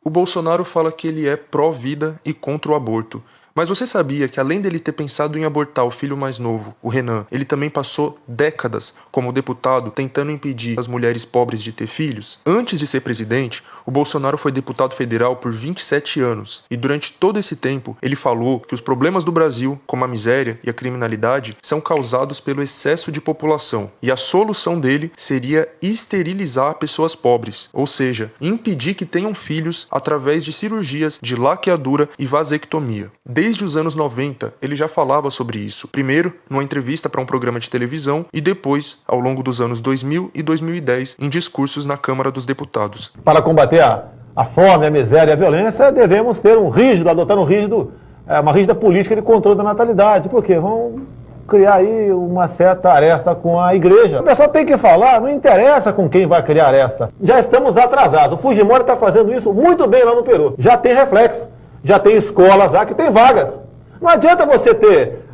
O Bolsonaro fala que ele é pró-vida e contra o aborto. Mas você sabia que além dele ter pensado em abortar o filho mais novo, o Renan, ele também passou décadas como deputado tentando impedir as mulheres pobres de ter filhos? Antes de ser presidente, o Bolsonaro foi deputado federal por 27 anos e durante todo esse tempo ele falou que os problemas do Brasil, como a miséria e a criminalidade, são causados pelo excesso de população e a solução dele seria esterilizar pessoas pobres, ou seja, impedir que tenham filhos através de cirurgias de laqueadura e vasectomia. Desde os anos 90, ele já falava sobre isso, primeiro numa entrevista para um programa de televisão e depois, ao longo dos anos 2000 e 2010, em discursos na Câmara dos Deputados. Para combater a fome, a miséria e a violência, devemos ter adotar uma rígida política de controle da natalidade, porque vão criar aí uma certa aresta com a igreja. O pessoal tem que falar, não interessa com quem vai criar aresta. Já estamos atrasados. O Fujimori está fazendo isso muito bem lá no Peru. Já tem reflexo. Já tem escolas lá que tem vagas. Não adianta você ter,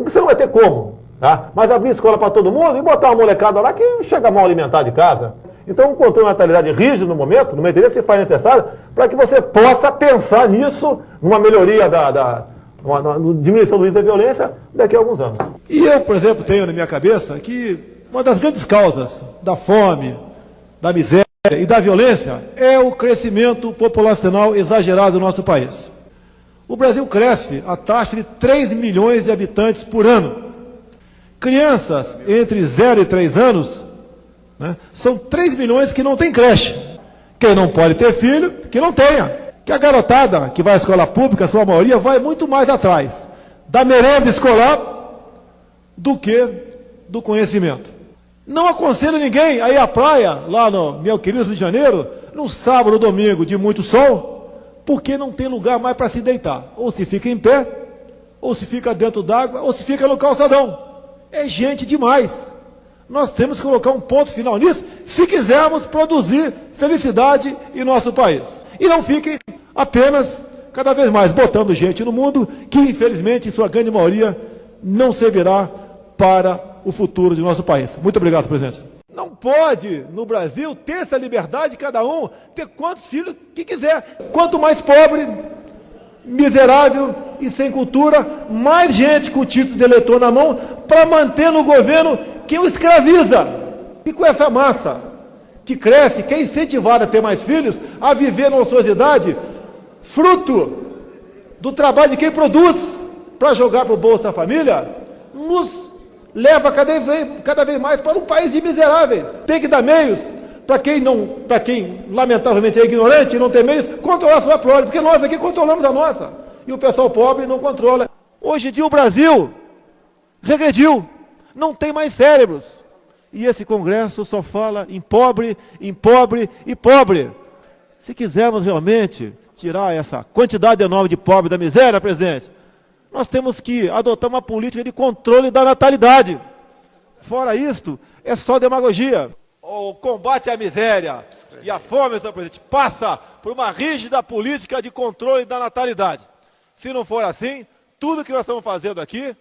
você não vai ter como, tá? Mas abrir escola para todo mundo e botar uma molecada lá que chega mal alimentada de casa. Então, um controle de natalidade rígido no momento, no meu interesse, se faz necessário para que você possa pensar nisso, numa melhoria uma diminuição do índice da violência daqui a alguns anos. E eu, por exemplo, tenho na minha cabeça que uma das grandes causas da fome, da miséria e da violência é o crescimento populacional exagerado do nosso país. O Brasil cresce a taxa de 3 milhões de habitantes por ano. Crianças entre 0 e 3 anos, né, são 3 milhões que não têm creche. Quem não pode ter filho, que não tenha. Que a garotada que vai à escola pública, a sua maioria, vai muito mais atrás da merenda escolar do que do conhecimento. Não aconselho ninguém a ir à praia, lá no meu querido Rio de Janeiro, no sábado ou domingo de muito sol, porque não tem lugar mais para se deitar. Ou se fica em pé, ou se fica dentro d'água, ou se fica no calçadão. É gente demais. Nós temos que colocar um ponto final nisso, se quisermos produzir felicidade em nosso país. E não fiquem apenas, cada vez mais, botando gente no mundo que, infelizmente, em sua grande maioria, não servirá para o futuro de nosso país. Muito obrigado, presidente. Não pode, no Brasil, ter essa liberdade, cada um ter quantos filhos que quiser. Quanto mais pobre, miserável e sem cultura, mais gente com título de eleitor na mão para manter no governo que o escraviza. E com essa massa que cresce, que é incentivada a ter mais filhos, a viver na ociosidade, fruto do trabalho de quem produz para jogar para o bolso da família, nos leva cada vez mais para um país de miseráveis. Tem que dar meios para quem lamentavelmente é ignorante e não tem meios, controlar a sua prole, porque nós aqui controlamos a nossa. E o pessoal pobre não controla. Hoje em dia o Brasil regrediu, não tem mais cérebros. E esse Congresso só fala em pobre, em pobre e pobre. Se quisermos realmente tirar essa quantidade enorme de pobre da miséria, presidente, nós temos que adotar uma política de controle da natalidade. Fora isto, é só demagogia. O combate à miséria e à fome, senhor presidente, passa por uma rígida política de controle da natalidade. Se não for assim, tudo que nós estamos fazendo aqui,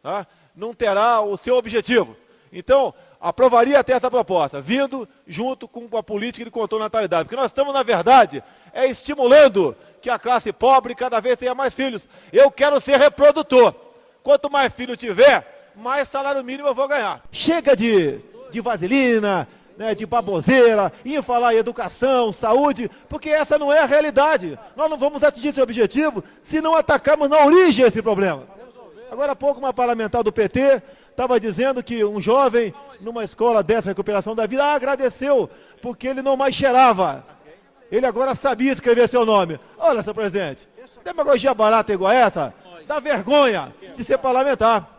tá, não terá o seu objetivo. Então, aprovaria até essa proposta, vindo junto com a política de controle da natalidade. Porque nós estamos, na verdade, estimulando que a classe pobre cada vez tenha mais filhos. Eu quero ser reprodutor. Quanto mais filho tiver, mais salário mínimo eu vou ganhar. Chega de vaselina, né, de baboseira, e falar em educação, saúde, porque essa não é a realidade. Nós não vamos atingir esse objetivo se não atacarmos na origem esse problema. Agora há pouco uma parlamentar do PT estava dizendo que um jovem, numa escola dessa recuperação da vida, agradeceu, porque ele não mais cheirava. Ele agora sabia escrever seu nome. Olha, senhor presidente, demagogia barata igual essa, dá vergonha de ser parlamentar.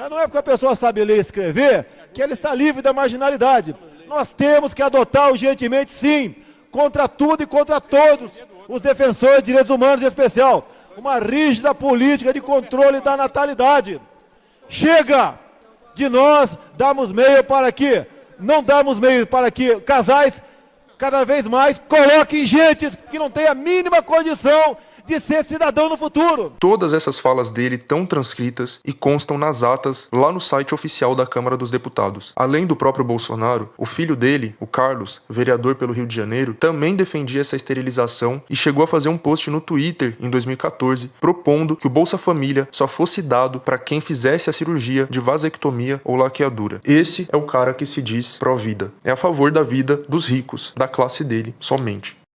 Não é porque a pessoa sabe ler e escrever que ela está livre da marginalidade. Nós temos que adotar urgentemente, sim, contra tudo e contra todos os defensores de direitos humanos, em especial, uma rígida política de controle da natalidade. Chega de nós darmos meio para que, não darmos meio para que casais cada vez mais coloquem gente que não tem a mínima condição de ser cidadão no futuro. Todas essas falas dele estão transcritas e constam nas atas lá no site oficial da Câmara dos Deputados. Além do próprio Bolsonaro, o filho dele, o Carlos, vereador pelo Rio de Janeiro, também defendia essa esterilização e chegou a fazer um post no Twitter em 2014 propondo que o Bolsa Família só fosse dado para quem fizesse a cirurgia de vasectomia ou laqueadura. Esse é o cara que se diz pró-vida. É a favor da vida dos ricos, da classe dele somente.